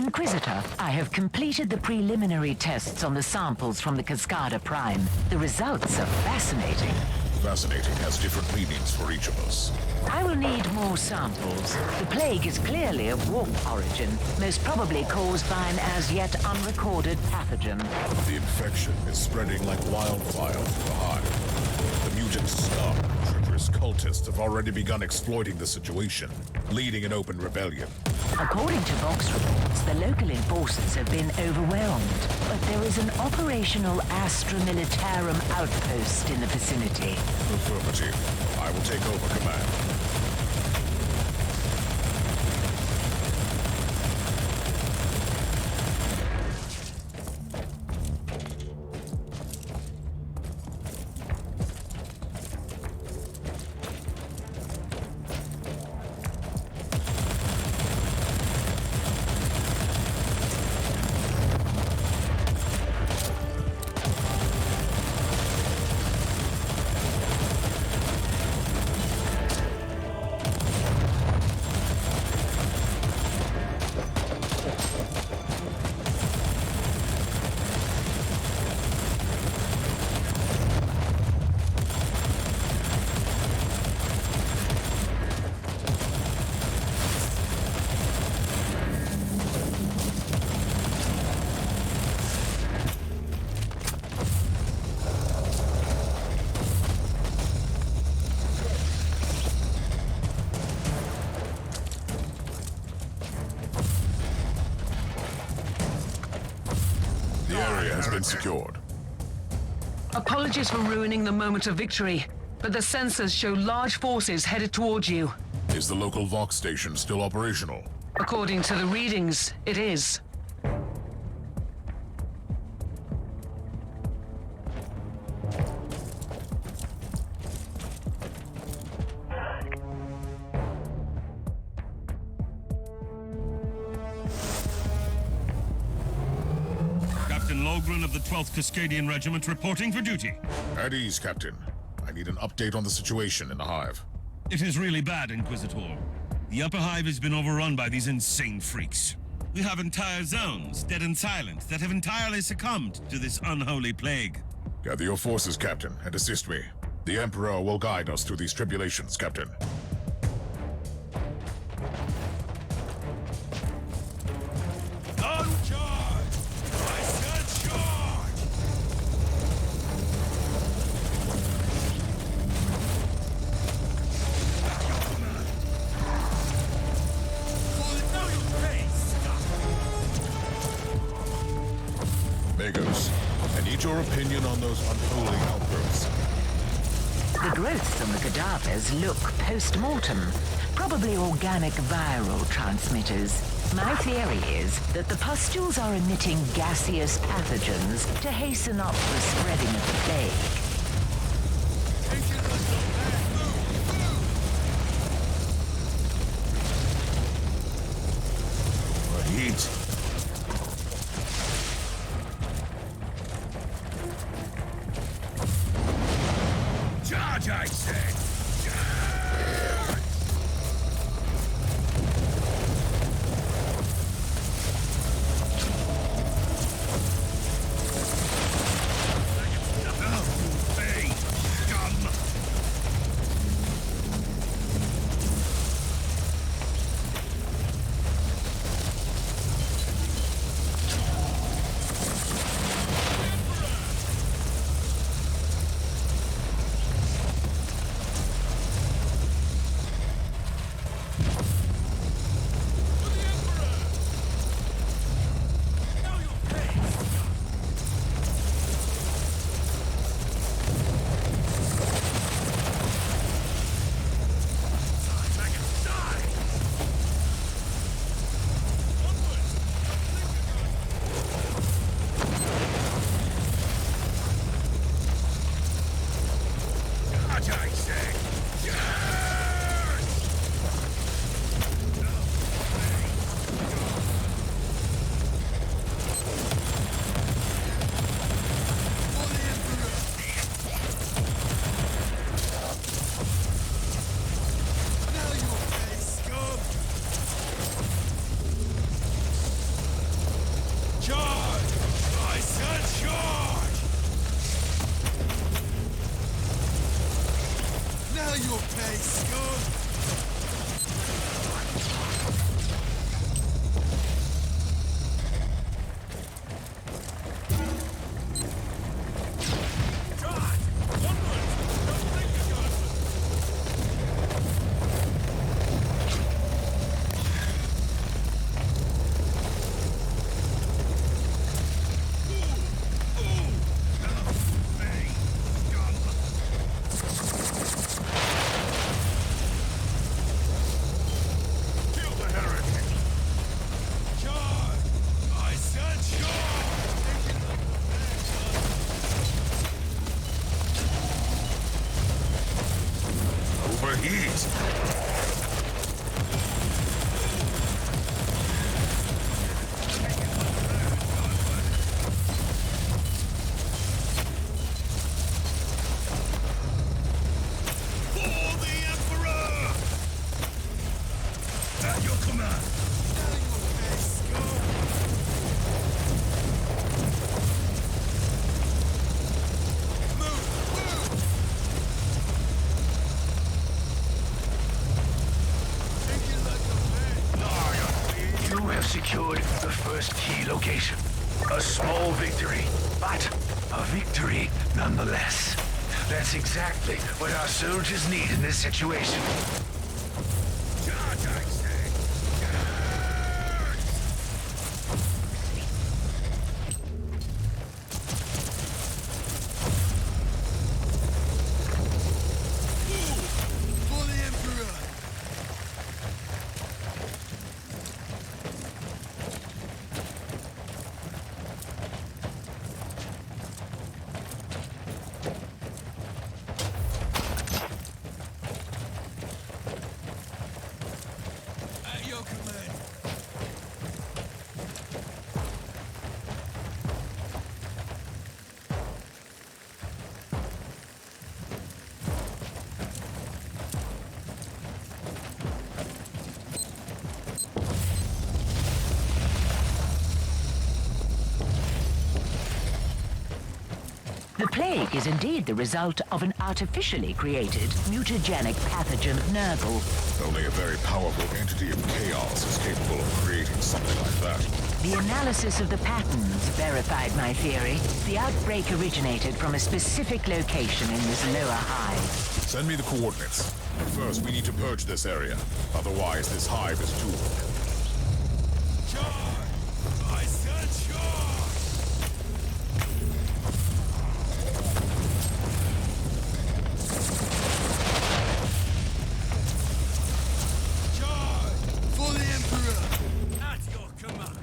Inquisitor, I have completed the preliminary tests on the samples from the Cascada Prime. The results are fascinating. Fascinating has different meanings for each of us. I will need more samples. The plague is clearly of warp origin, most probably caused by an as yet unrecorded pathogen. The infection is spreading like wildfire through the hive. The mutant scum and treacherous cultists have already begun exploiting the situation, leading an open rebellion. According to Vox reports, the local enforcers have been overwhelmed, but there is an operational Astra Militarum outpost in the vicinity. Affirmative. I will take over command. The area has been secured. Apologies for ruining the moment of victory, but the sensors show large forces headed towards you. Is the local Vox station still operational? According to the readings, it is. Logren of the 12th Cascadian Regiment reporting for duty. At ease, Captain. I need an update on the situation in the hive. It is really bad, Inquisitor. The upper hive has been overrun by these insane freaks. We have entire zones, dead and silent, that have entirely succumbed to this unholy plague. Gather your forces, Captain, and assist me. The Emperor will guide us through these tribulations, Captain. Magos, I need your opinion on those unholy outbursts. The growths on the cadavers look post-mortem, probably organic viral transmitters. My theory is that the pustules are emitting gaseous pathogens to hasten up the spreading of the plague. Heat. Charge, I said! Your command. You have secured the first key location. A small victory, but a victory nonetheless. That's exactly what our soldiers need in this situation. Charge, I say. For the Emperor! At your command. The plague is indeed the result of an artificially created mutagenic pathogen of Nurgle. Only a very powerful entity of chaos is capable of creating something like that. The analysis of the patterns verified my theory. The outbreak originated from a specific location in this lower hive. Send me the coordinates. But first, we need to purge this area. Otherwise, this hive is doomed. Charge! I said charge! Charge! For the Emperor! At your command!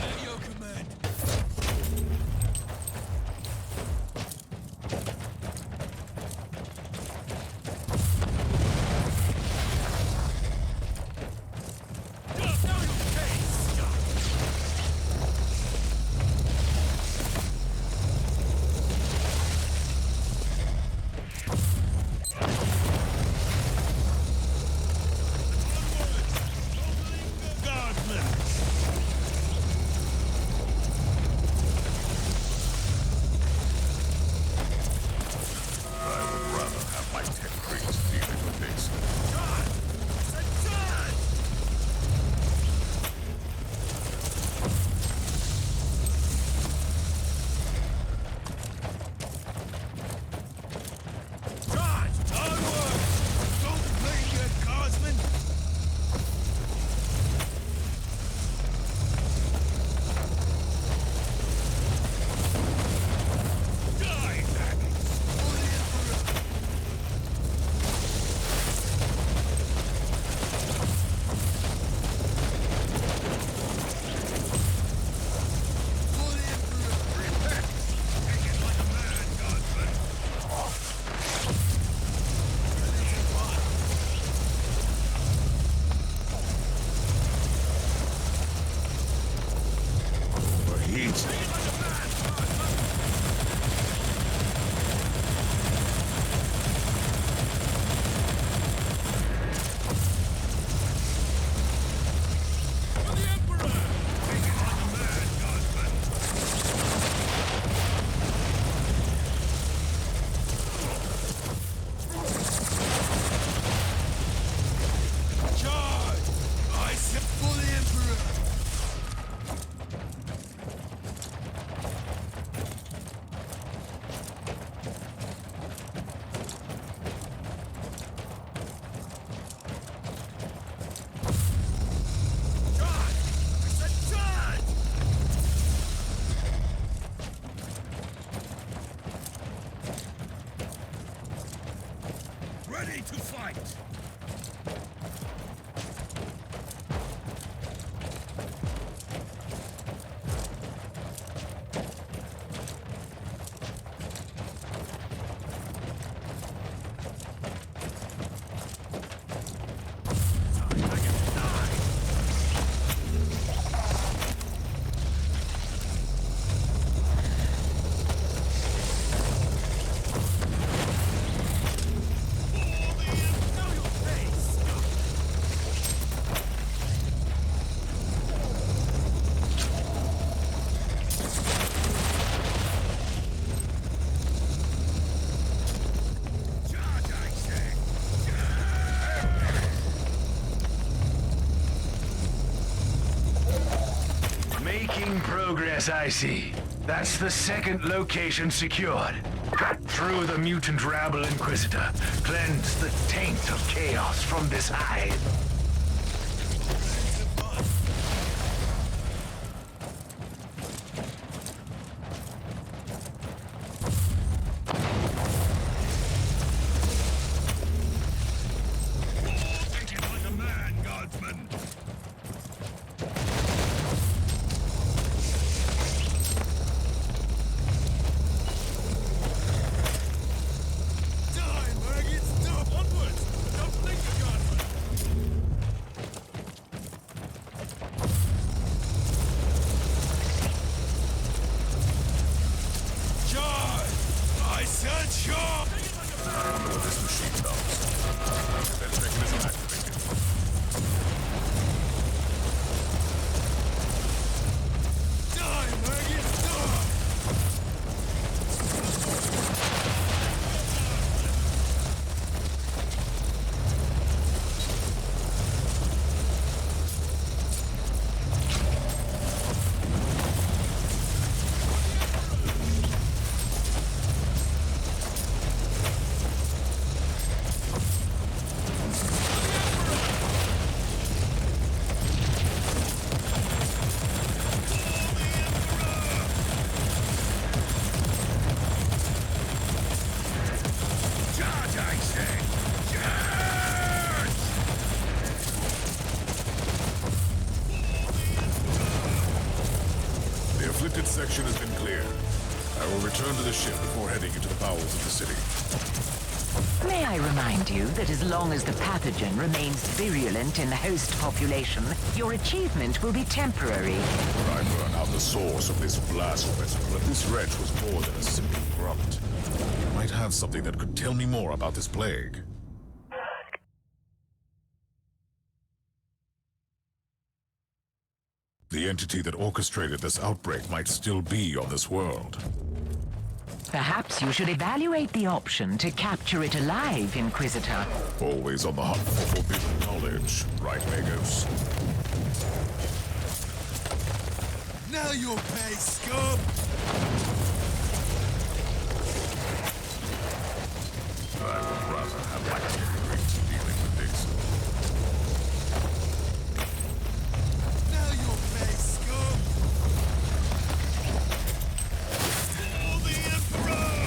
At your command! Guardsmen. I would rather have my 10 priests dealing with this. Charge! Onward! Don't play your guardsmen! Die, maggots! For the Emperor! For the Emperor! Repent! Take it like a man, guardsmen! Ready to fight! Overheat. For the Emperor! Take it like a man, guardsmen! Charge! I said for the Emperor! Making progress, I see. That's the second location secured. Cut through the mutant rabble, Inquisitor. Cleanse the taint of chaos from this hive. Take it like a man, Guardsman. Die, maggots! Stop! Onwards! Don't blink, Guardsman! Charge! I said charge! What this machine does. Defense mechanism activated. Die, maggots! Die! Charge, I say! Charge! The afflicted section has been cleared. I will return to the ship before heading into the bowels of the city. May I remind you that as long as the pathogen remains virulent in the host population, your achievement will be temporary. When I learn out the source of this blasphemous, but this wretch was more than a simple grunt. He might have something that could tell me more about this plague. The entity that orchestrated this outbreak might still be on this world. Perhaps you should evaluate the option to capture it alive, Inquisitor. Always on the hunt for forbidden knowledge, right, Magos? Now you'll pay, scum! I would rather have my experience dealing with this. Now you'll pay, scum! For the Emperor!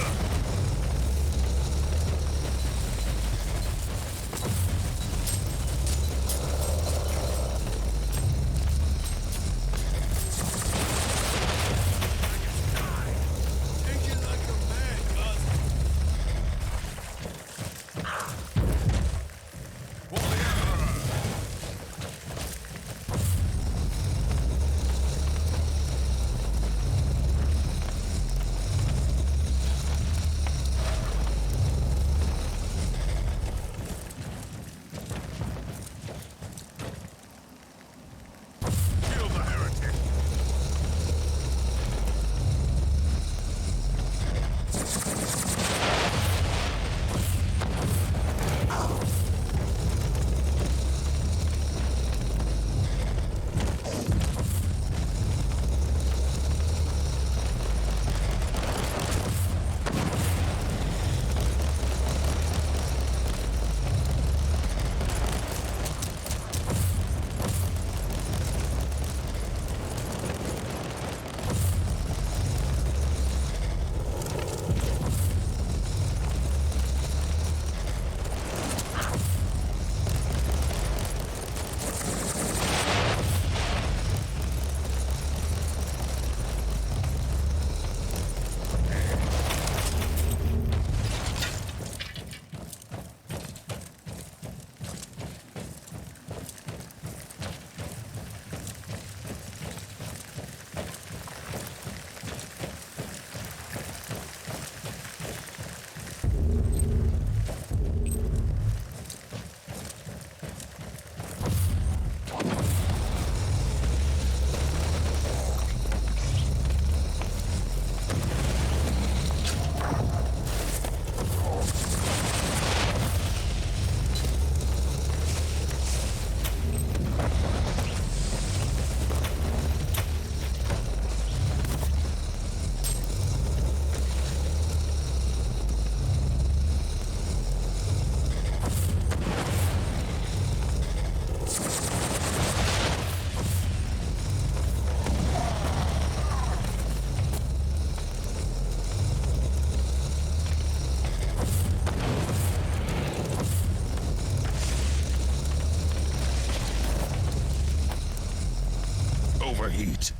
overheat.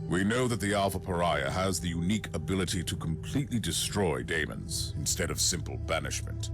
We know that the Alpha Pariah has the unique ability to completely destroy daemons instead of simple banishment.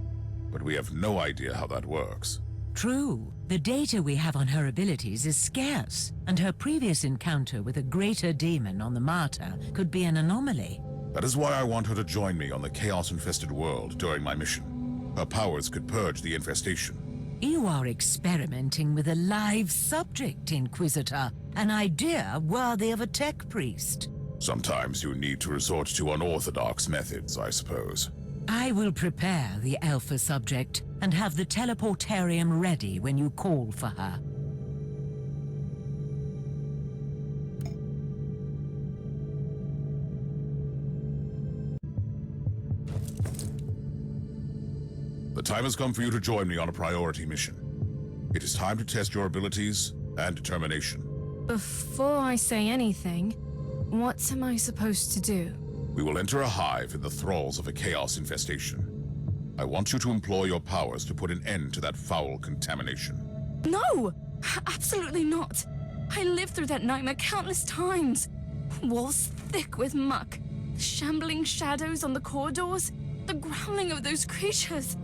But we have no idea how that works. True. The data we have on her abilities is scarce, and her previous encounter with a greater demon on the Martyr could be an anomaly. That is why I want her to join me on the chaos-infested world during my mission. Her powers could purge the infestation. You are experimenting with a live subject, Inquisitor. An idea worthy of a tech priest. Sometimes you need to resort to unorthodox methods, I suppose. I will prepare the Alpha subject and have the teleportarium ready when you call for her. The time has come for you to join me on a priority mission. It is time to test your abilities and determination. Before I say anything, what am I supposed to do? We will enter a hive in the thralls of a chaos infestation. I want you to employ your powers to put an end to that foul contamination. No! Absolutely not! I lived through that nightmare countless times. Walls thick with muck, the shambling shadows on the corridors, the growling of those creatures.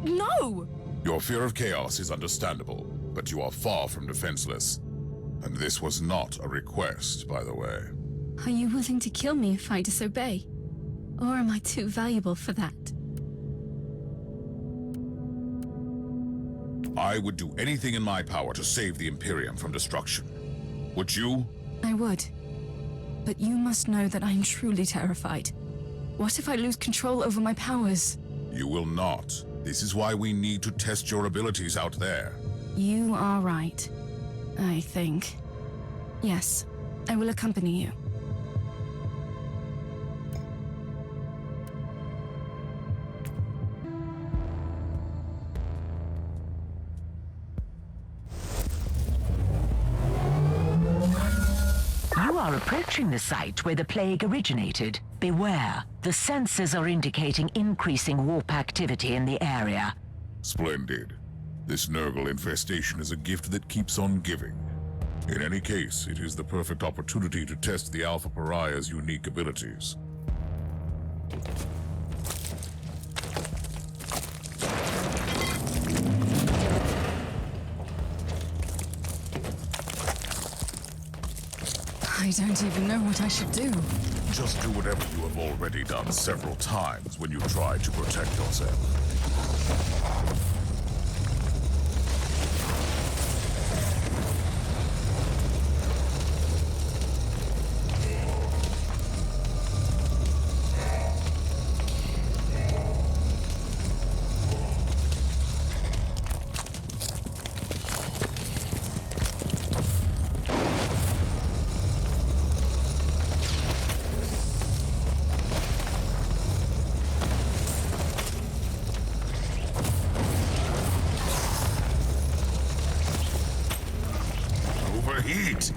No! Your fear of chaos is understandable, but you are far from defenseless. And this was not a request, by the way. Are you willing to kill me if I disobey? Or am I too valuable for that? I would do anything in my power to save the Imperium from destruction. Would you? I would. But you must know that I am truly terrified. What if I lose control over my powers? You will not. This is why we need to test your abilities out there. You are right. I think. Yes, I will accompany you. You are approaching the site where the plague originated. Beware, the sensors are indicating increasing warp activity in the area. Splendid. This Nurgle infestation is a gift that keeps on giving. In any case, it is the perfect opportunity to test the Alpha Pariah's unique abilities. I don't even know what I should do. Just do whatever you have already done several times when you tried to protect yourself. Overheat!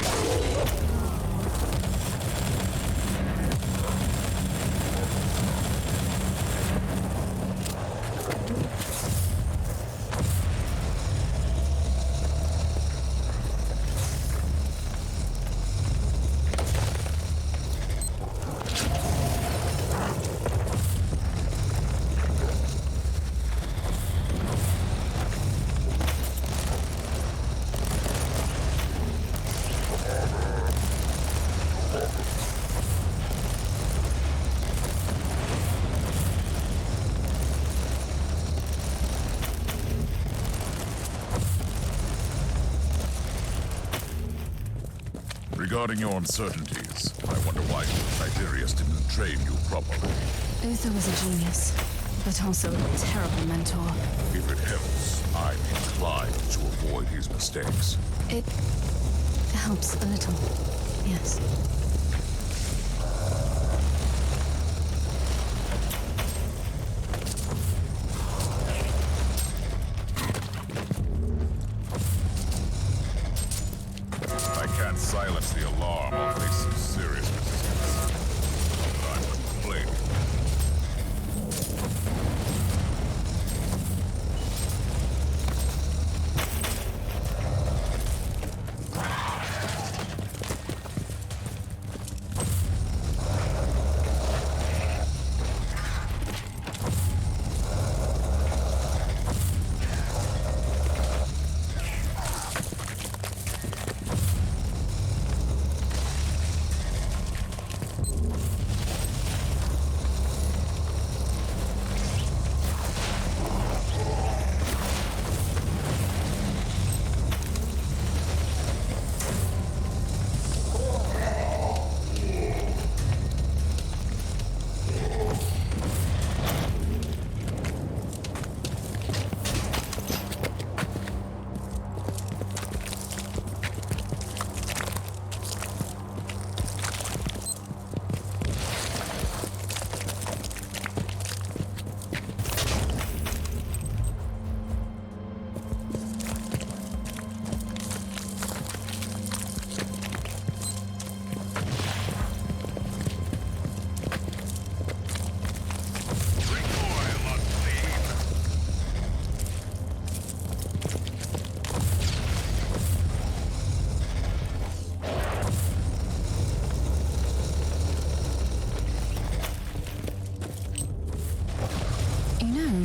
Regarding your uncertainties, I wonder why Tiberius didn't train you properly. Uther was a genius, but also a terrible mentor. If it helps, I'm inclined to avoid his mistakes. It helps a little, yes. I can't can't silence the alarm, I'll face some serious resistance. But I'm complaining.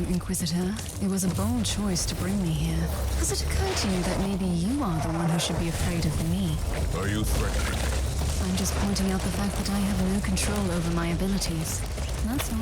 Inquisitor, it was a bold choice to bring me here. Has it occurred to you that maybe you are the one who should be afraid of me? Are you threatening me? I'm just pointing out the fact that I have no control over my abilities. That's all.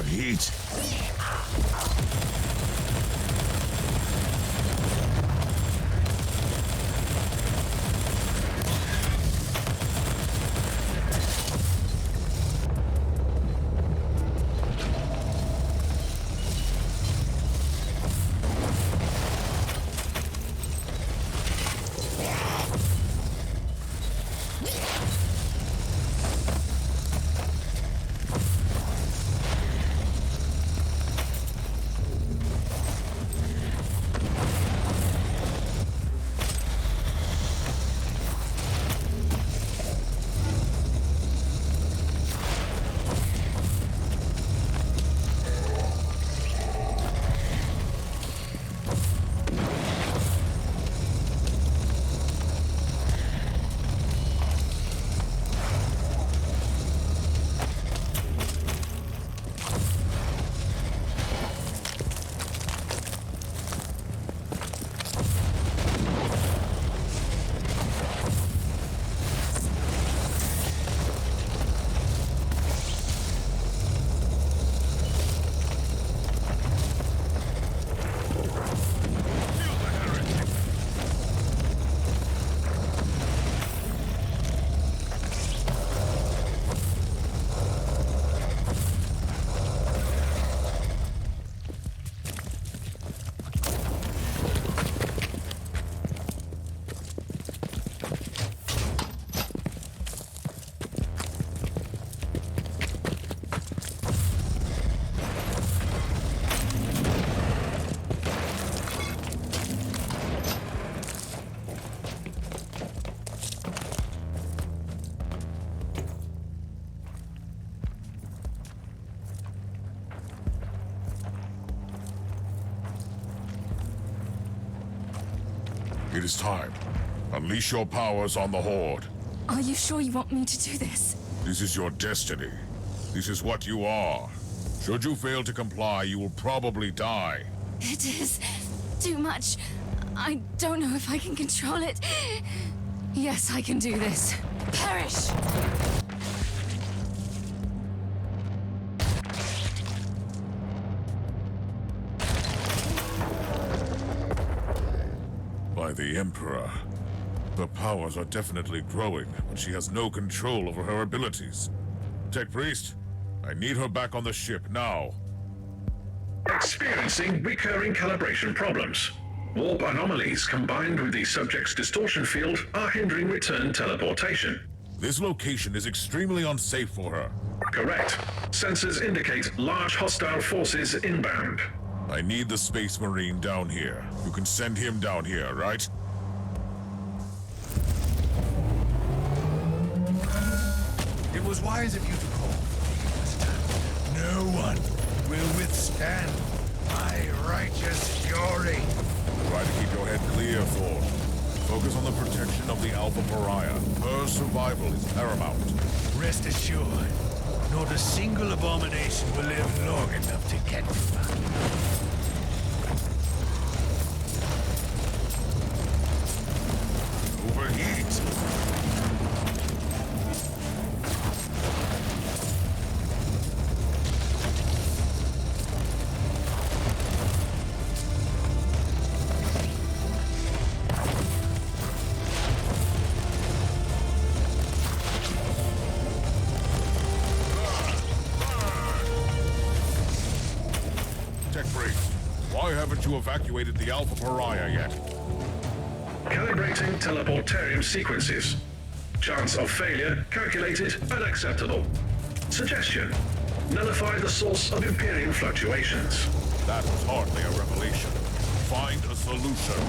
Heat. It is time. Unleash your powers on the Horde. Are you sure you want me to do this? This is your destiny. This is what you are. Should you fail to comply, you will probably die. It is too much. I don't know if I can control it. Yes, I can do this. Perish! By the Emperor. Her powers are definitely growing, but she has no control over her abilities. Tech Priest, I need her back on the ship now. Experiencing recurring calibration problems. Warp anomalies combined with the subject's distortion field are hindering return teleportation. This location is extremely unsafe for her. Correct. Sensors indicate large hostile forces inbound. I need the Space Marine down here. You can send him down here, right? It was wise of you to call me, Inquisitor. No one will withstand my righteous fury. Try to keep your head clear, Thor. Focus on the protection of the Alpha Pariah. Her survival is paramount. Rest assured, not a single abomination will live long enough to get to her. Overheat! Tech Priest, why haven't you evacuated the Alpha Pariah yet? Calibrating teleportarium sequences. Chance of failure calculated unacceptable. Suggestion. Nullify the source of Imperium fluctuations. That was hardly a revelation. Find a solution.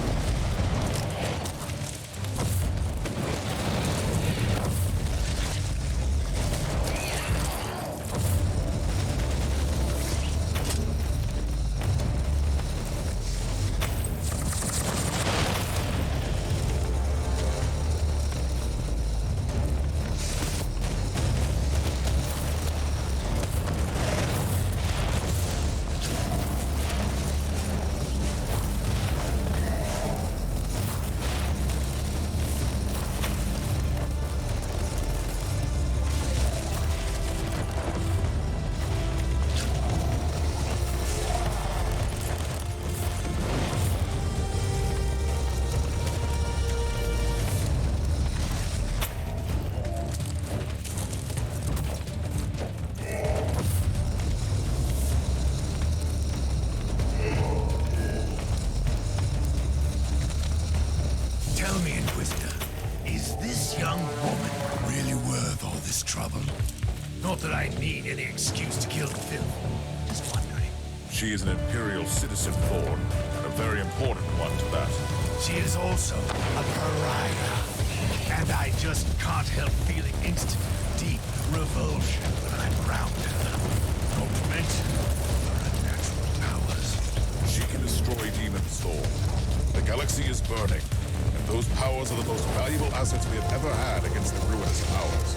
Tell me, Inquisitor, is this young woman really worth all this trouble? Not that I need any excuse to kill the filth. Just wondering. She is an Imperial citizen, Thorn, and a very important one to that. She is also a pariah. And I just can't help feeling instant, deep revulsion when I'm around her. Not to mention her unnatural powers. She can destroy demons, Thorn. The galaxy is burning, and those powers are the most valuable assets we have ever had against the ruinous powers.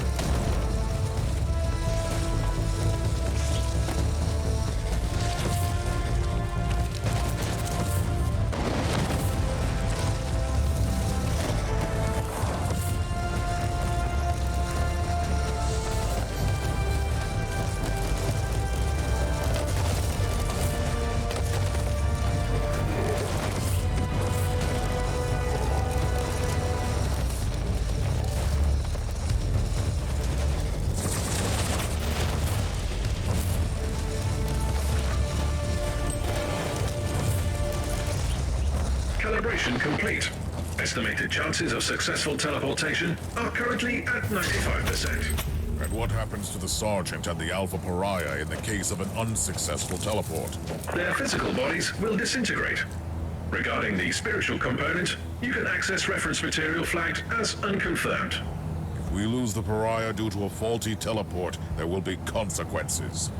Calibration complete. Estimated chances of successful teleportation are currently at 95%. And what happens to the Sergeant and the Alpha Pariah in the case of an unsuccessful teleport? Their physical bodies will disintegrate. Regarding the spiritual component, you can access reference material flagged as unconfirmed. If we lose the Pariah due to a faulty teleport, there will be consequences.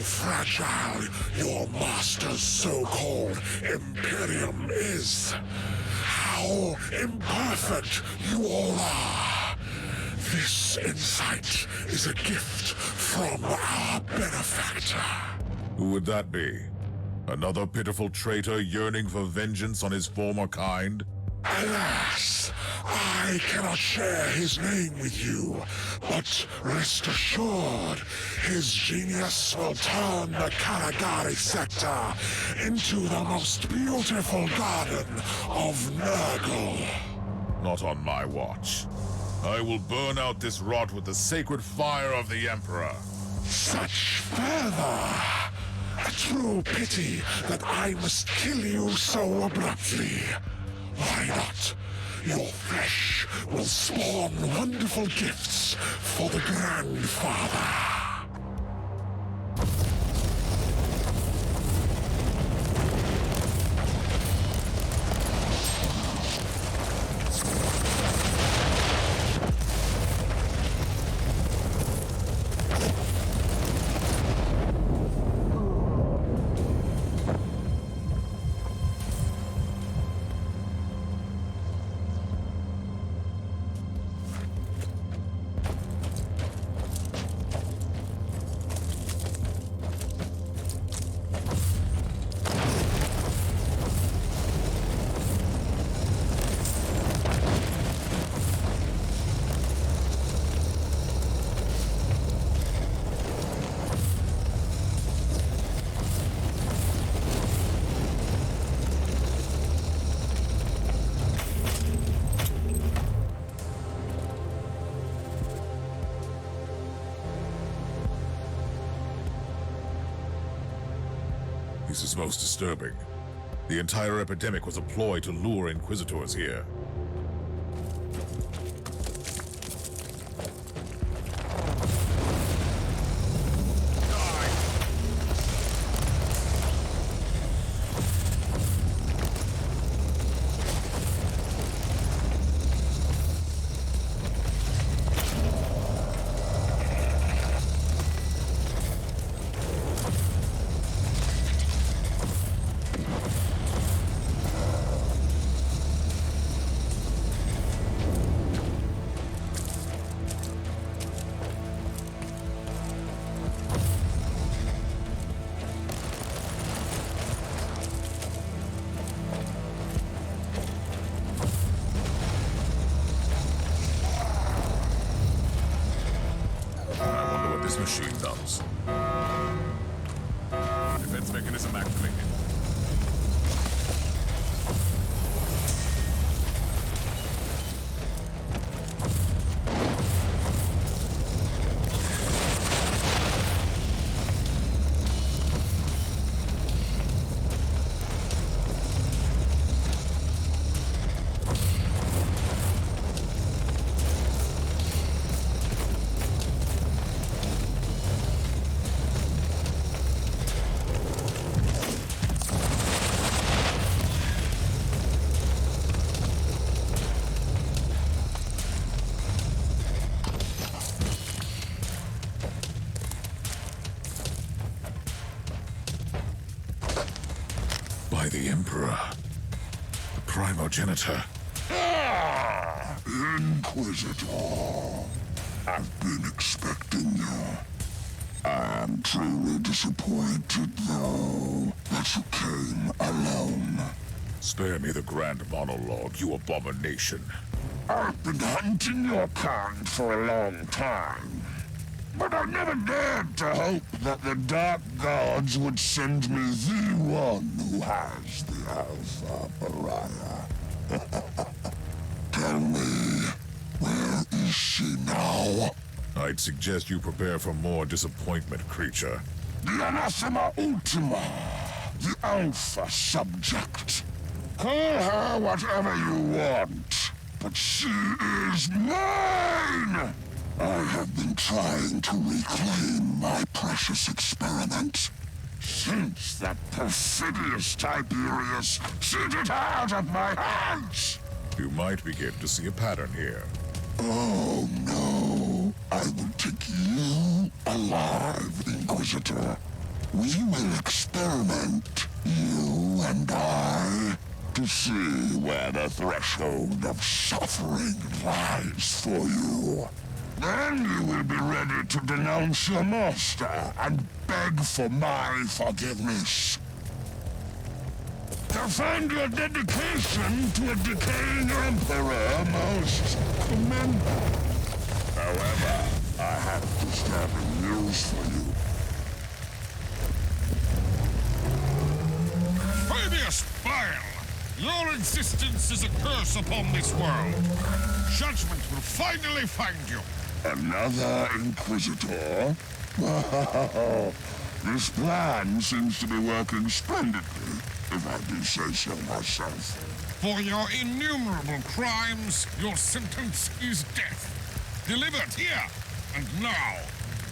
fragile your master's so-called Imperium is. How imperfect you all are. This insight is a gift from our benefactor. Who would that be? Another pitiful traitor yearning for vengeance on his former kind? Alas, I cannot share his name with you, but rest assured, his genius will turn the Karagari sector into the most beautiful garden of Nurgle. Not on my watch. I will burn out this rot with the sacred fire of the Emperor. Such fervor! A true pity that I must kill you so abruptly. Why not? Your flesh will spawn wonderful gifts for the Grandfather. This is most disturbing. The entire epidemic was a ploy to lure Inquisitors here. This machine does. Defense mechanism activated. By the Emperor. The primogenitor. Inquisitor. I've been expecting you. I am truly disappointed, though, that you came alone. Spare me the grand monologue, you abomination. I've been hunting your kind for a long time. But I never dared to hope that the Dark Gods would send me the one who has the Alpha Pariah. Tell me, where is she now? I'd suggest you prepare for more disappointment, creature. The Anathema Ultima, the Alpha subject. Call her whatever you want, but she is mine! I have been trying to reclaim my precious experiment since that perfidious Tiberius sent it out of my hands! You might begin to see a pattern here. Oh no, I will take you alive, Inquisitor. We will experiment, you and I, to see where the threshold of suffering lies for you. Then you will be ready to denounce your master and beg for my forgiveness. I find your dedication to a decaying emperor most commendable. However, I have disturbing news for you. Previous Bile! Your existence is a curse upon this world. Judgment will finally find you. Another Inquisitor? Wow. This plan seems to be working splendidly, if I do say so myself. For your innumerable crimes, your sentence is death. Delivered here and now.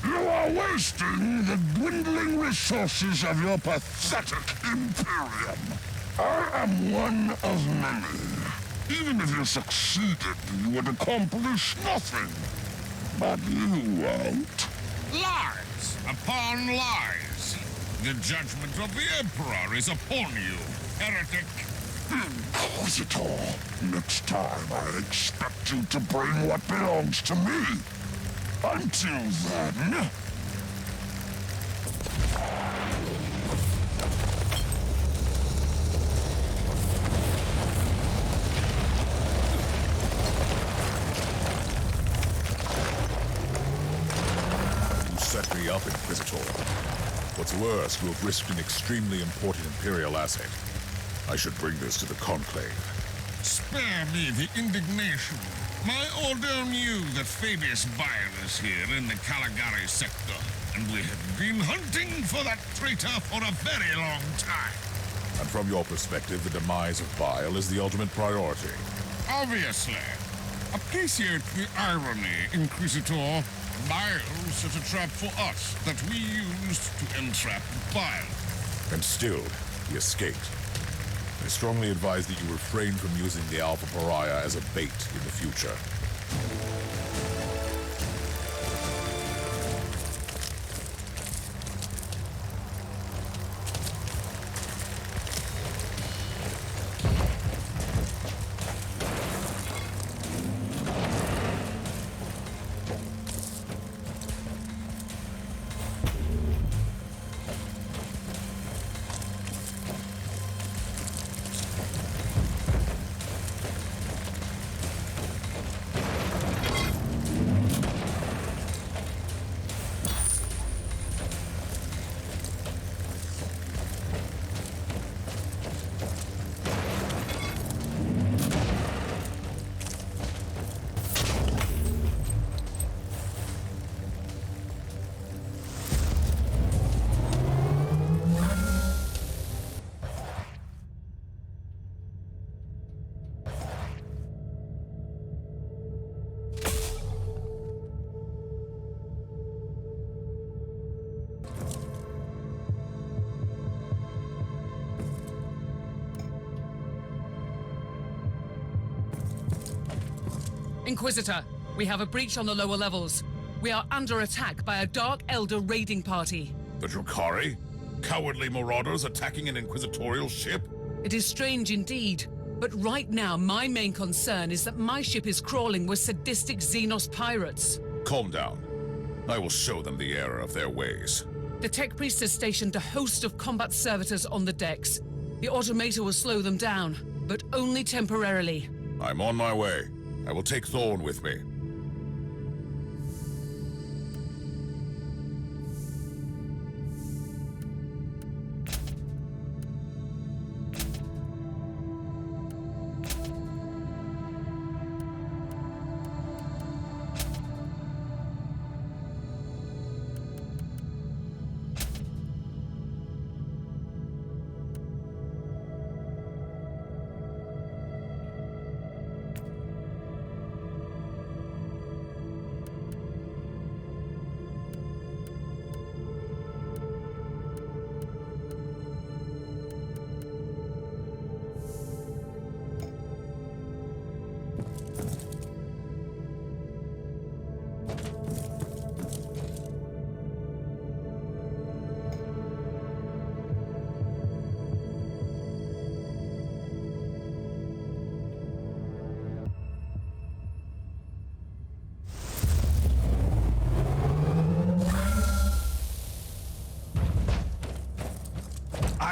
You are wasting the dwindling resources of your pathetic Imperium. I am one of many. Even if you succeeded, you would accomplish nothing. But you won't. Lies upon lies. The judgment of the Emperor is upon you, heretic. Inquisitor, next time I expect you to bring what belongs to me. Until then... Set me up, Inquisitor. What's worse, you have risked an extremely important Imperial asset. I should bring this to the Conclave. Spare me the indignation. My order knew that Fabius Bile is here in the Caligari sector, and we have been hunting for that traitor for a very long time. And from your perspective, the demise of Bile is the ultimate priority. Obviously. Appreciate the irony, Inquisitor. Bile set a trap for us that we used to entrap Bile. And still, he escaped. I strongly advise that you refrain from using the Alpha Pariah as a bait in the future. Inquisitor, we have a breach on the lower levels. We are under attack by a Dark Elder raiding party. The Drukhari? Cowardly marauders attacking an Inquisitorial ship? It is strange indeed, but right now my main concern is that my ship is crawling with sadistic Xenos pirates. Calm down. I will show them the error of their ways. The Tech Priest has stationed a host of combat servitors on the decks. The Automator will slow them down, but only temporarily. I'm on my way. I will take Thorn with me.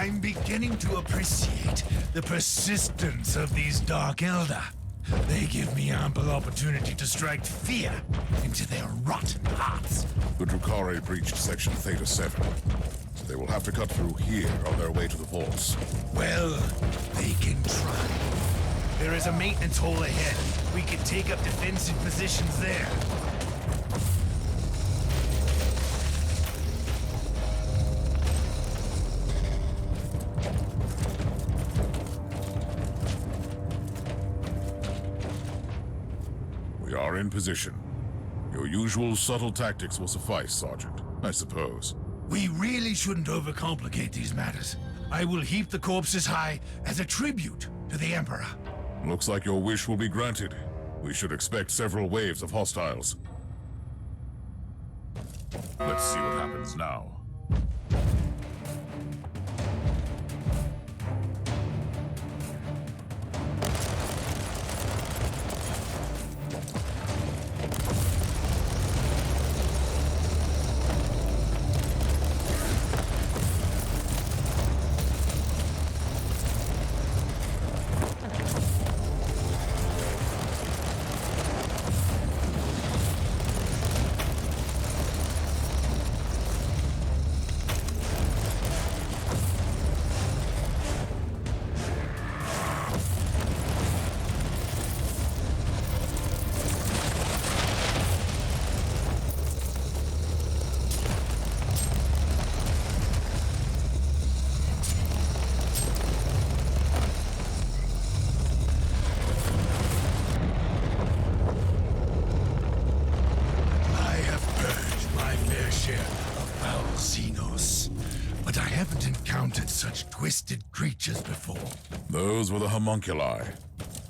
I'm beginning to appreciate the persistence of these Dark Elder. They give me ample opportunity to strike fear into their rotten hearts. The Drukhari breached Section Theta 7, so they will have to cut through here on their way to the vaults. Well, they can try. There is a maintenance hole ahead. We can take up defensive positions there. We are in position. Your usual subtle tactics will suffice, Sergeant, I suppose. We really shouldn't overcomplicate these matters. I will heap the corpses high as a tribute to the Emperor. Looks like your wish will be granted. We should expect several waves of hostiles. Let's see what happens now. Such twisted creatures before. Those were the homunculi.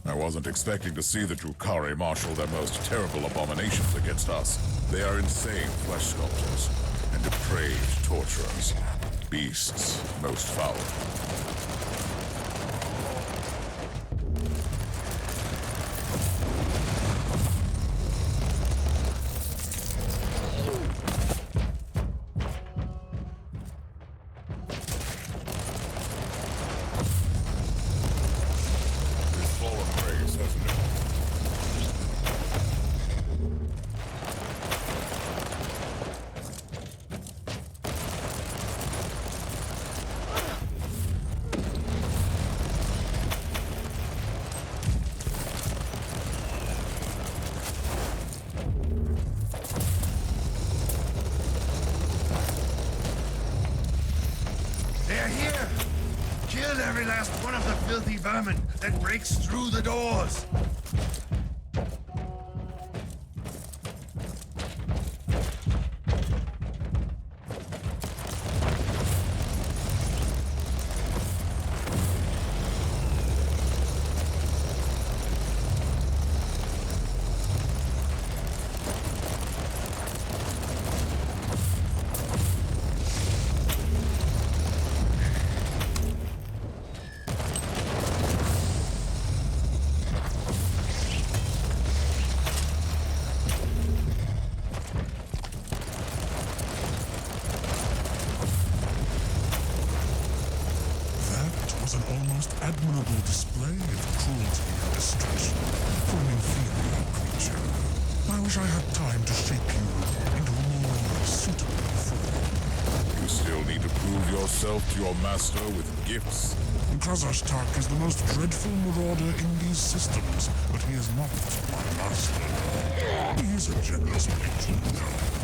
I wasn't expecting to see the Drukhari marshal their most terrible abominations against us. They are insane flesh sculptors and depraved torturers. Beasts most foul. Every last one of the filthy vermin that breaks through the doors. Admirable display of cruelty and destruction for an inferior creature. I wish I had time to shape you into a more suitable form. You still need to prove yourself to your master with gifts. Krasashtak is the most dreadful marauder in these systems, but he is not my master. He is a generous patron, though.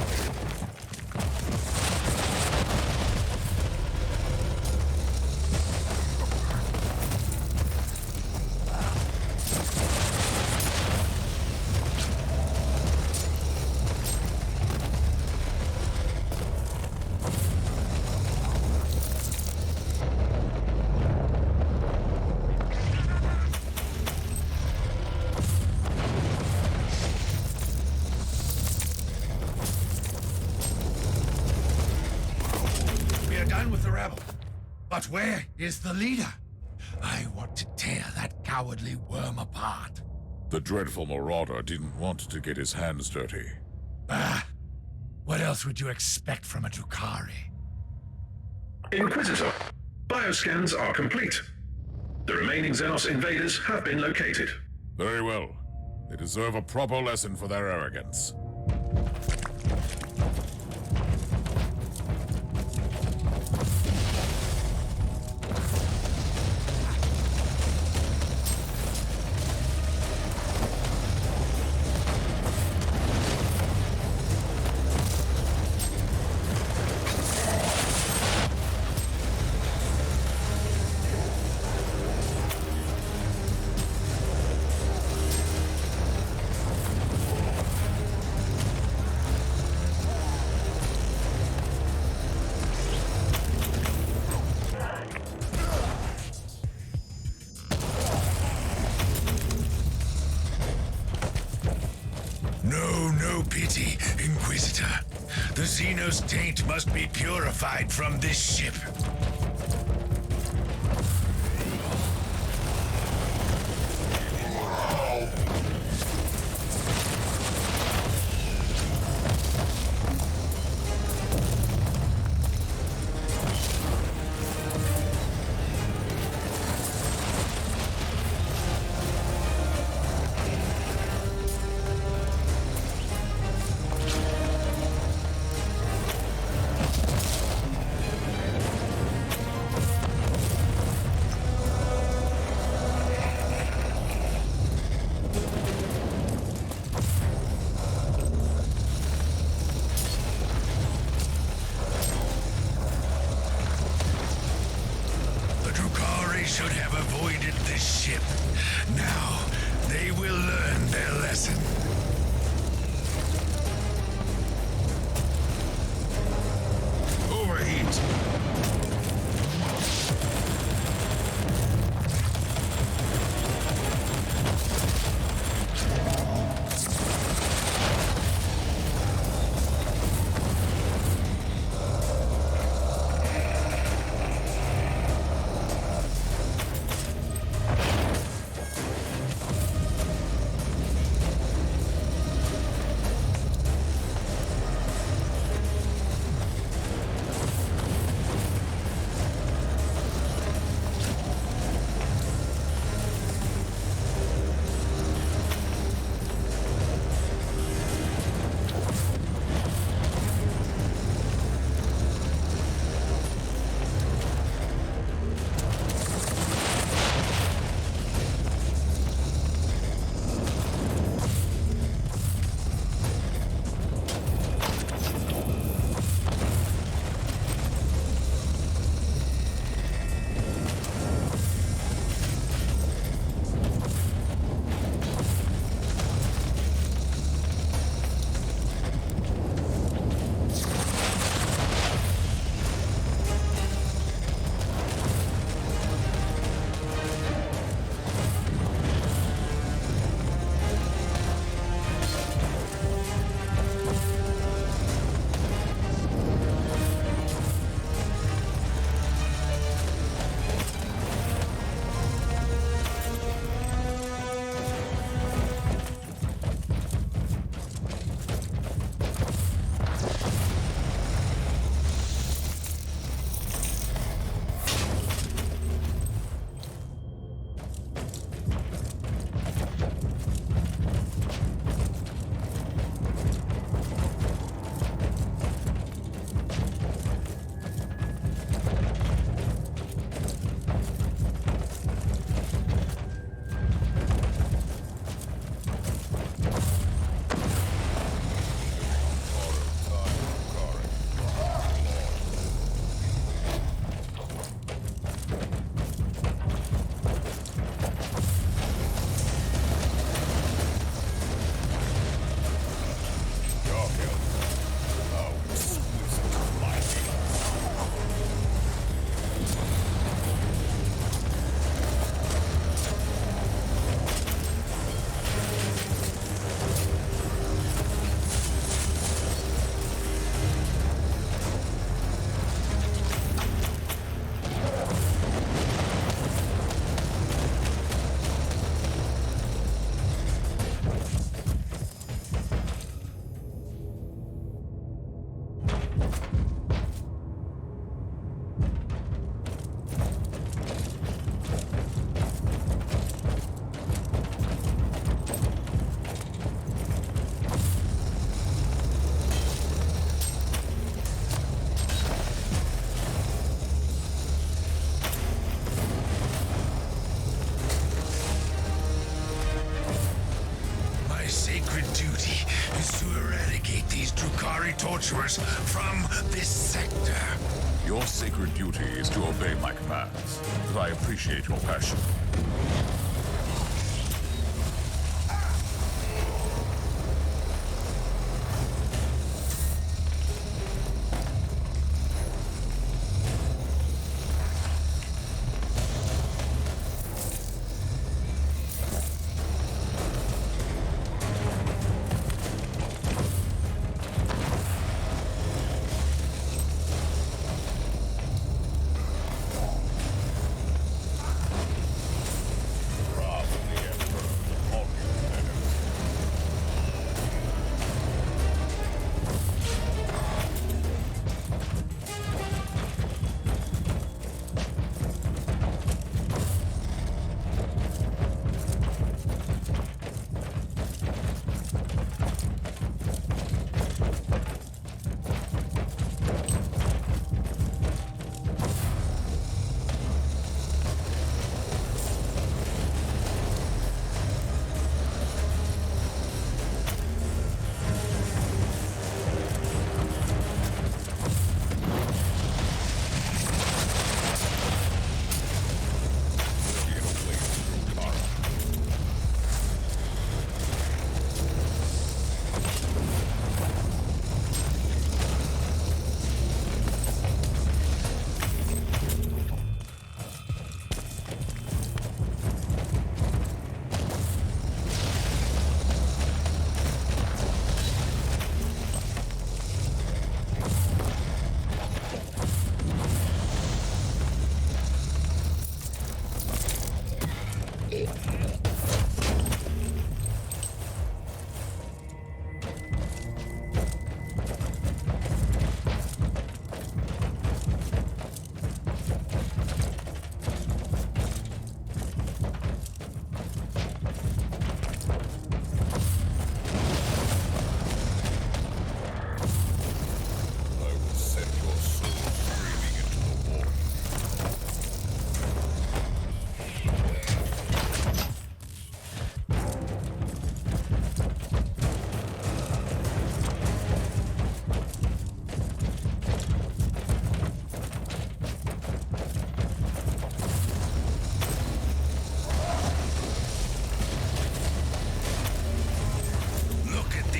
But where is the leader? I want to tear that cowardly worm apart. The dreadful marauder didn't want to get his hands dirty. Bah! What else would you expect from a Drukhari? Inquisitor, Bioscans are complete. The remaining Xenos invaders have been located. Very well. They deserve a proper lesson for their arrogance. No pity, Inquisitor. The Xenos taint must be purified from this ship. Should have avoided this ship. Now, they will learn their lesson. Overheat. sacred duty is to eradicate these Drukhari torturers from this sector. Your sacred duty is to obey my commands, but I appreciate your passion.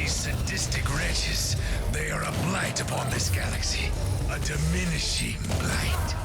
Sadistic wretches. They are a blight upon this galaxy. A diminishing blight.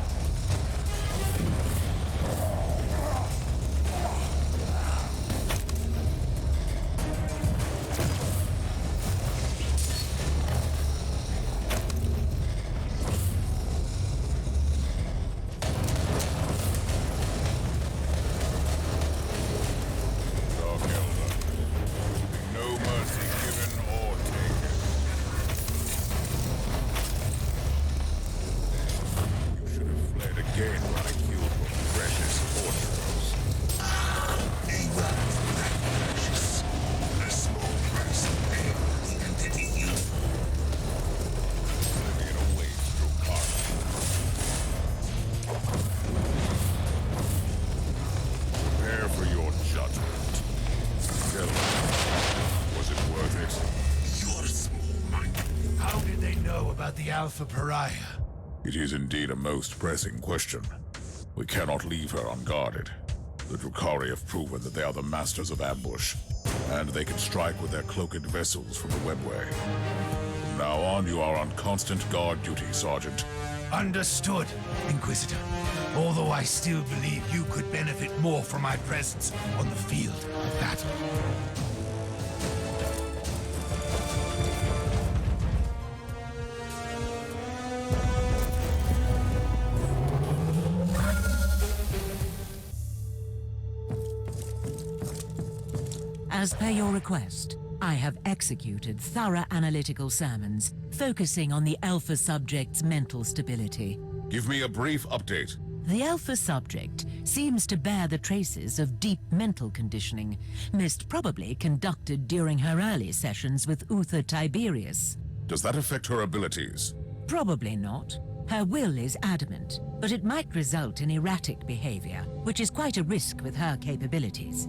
The Alpha Pariah. It is indeed a most pressing question. We cannot leave her unguarded. The Drukhari have proven that they are the masters of ambush, and they can strike with their cloaked vessels from the webway. From now on, you are on constant guard duty, Sergeant. Understood, Inquisitor. Although I still believe you could benefit more from my presence on the field of battle. As per your request, I have executed thorough analytical sermons, focusing on the Alpha subject's mental stability. Give me a brief update. The Alpha subject seems to bear the traces of deep mental conditioning, most probably conducted during her early sessions with Uther Tiberius. Does that affect her abilities? Probably not. Her will is adamant, but it might result in erratic behavior, which is quite a risk with her capabilities.